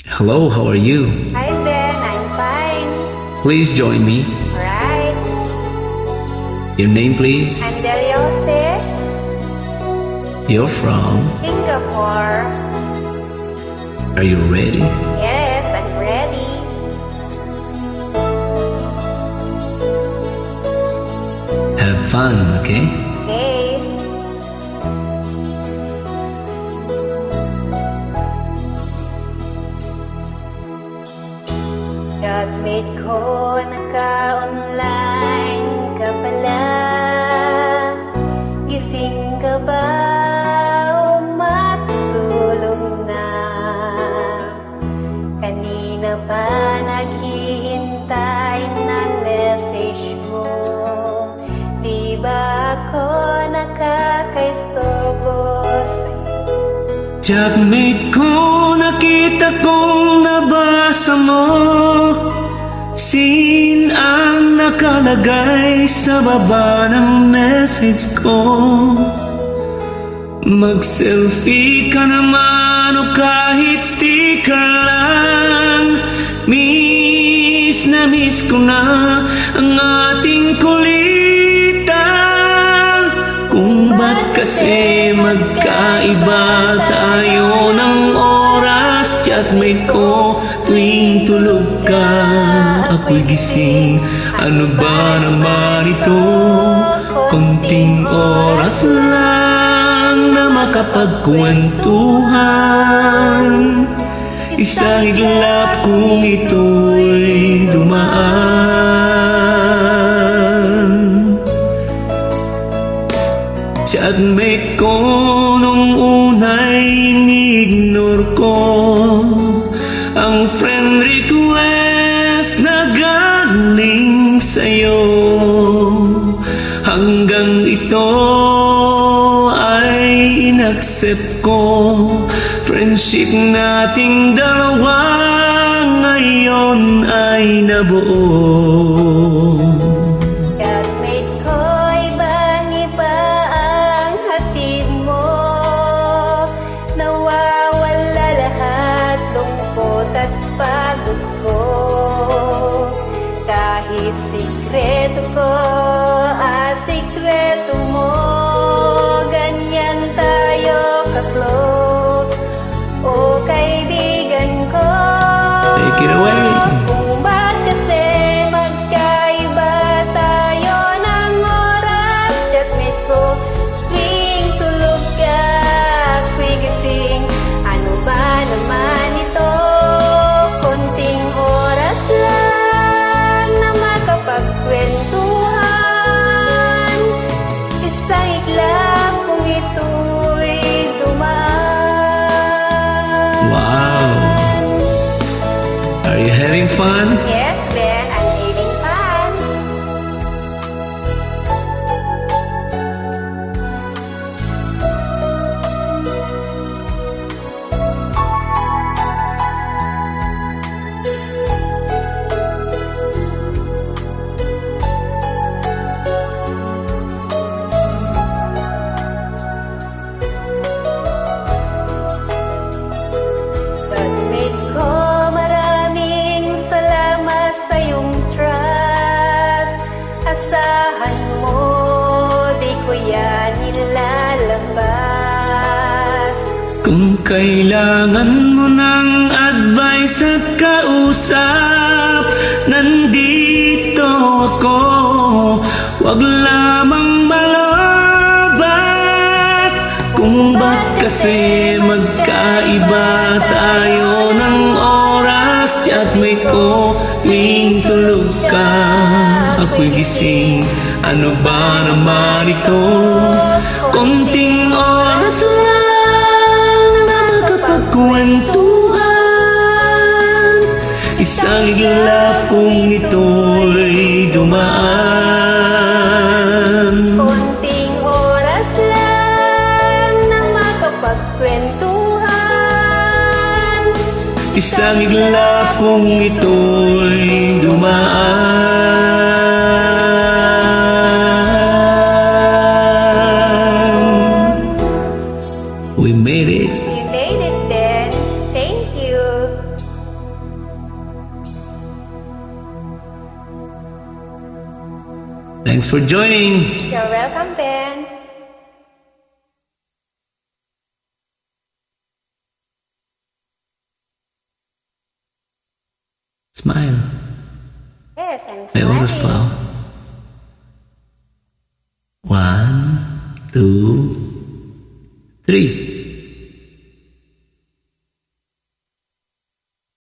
Hello, how are you? Hi Ben, I'm fine. Please join me. Alright. Your name, please? I'm Deliose, You're from? Singapore. Are you ready? Yes, I'm ready. Have fun, okay? Okay. Judgmate ko, naka-online ka pala. Gising ka ba o matulog na? Kanina pa naghihintay ng message mo. Di ba ako nakakaistorbo sa'yo? Judgmate ko, nakita kong nabasa mo. Sin ang nakalagay sa baba ng message ko. Mag-selfie ka naman o kahit sticker lang. Miss na miss ko na ang ating kulitan. Kung ba't kasi magkaiba tayo ng oras, chatmate ko, tuwing tulog ka ako'y gising. Ano ba naman ito? Konting oras lang na makapagkwentuhan. Isang iglap kung ito'y dumaan. Chatmate ko nung una'y ni-ignore ko ang friend request na galing sa'yo. Hanggang ito ay inaccept ko. Friendship nating dalawa ngayon ay nabuo. Judgmate ko, ibang-iba ang hatid mo. Nawawala lahat, lungkot at pagod ko. Kahit sikreto ko at sikreto mo, ganyan tayo ka-close. O kaibigan ko, Take it away. kung ba't kasi magkaiba tayo ng oras, chatmate ko, tuwing tulog ka, ako'y gising. Ano ba naman ito? Konting oras lang na makapagkwentuhan. Isang iglap kung ito'y dumaan. Wow! Are you having fun? Yes, Ben, I'm having fun. Judgmate ko, maraming salamat sa iyong trust. Asahan mo, di ko yan ilalabas. Kung kailangan mo ng advice at kausap, nandito ako. Huwag lamang malabat. Kung ba't kasi magkaiba tayo ng oras, chatmate ko, tuwing tulog ka ako'y gising. Ano ba naman ito? Konting oras lang na makapagkwentuhan. Isang iglap kung ito'y dumaan. Konting oras lang na makapagkwentuhan. Isang iglap kung ito'y dumaan. We made it. We made it, Ben. Thank you. Thanks for joining. You're welcome, Ben. Smile. Yes, I'm May oras pa. smiling. Oh. 1,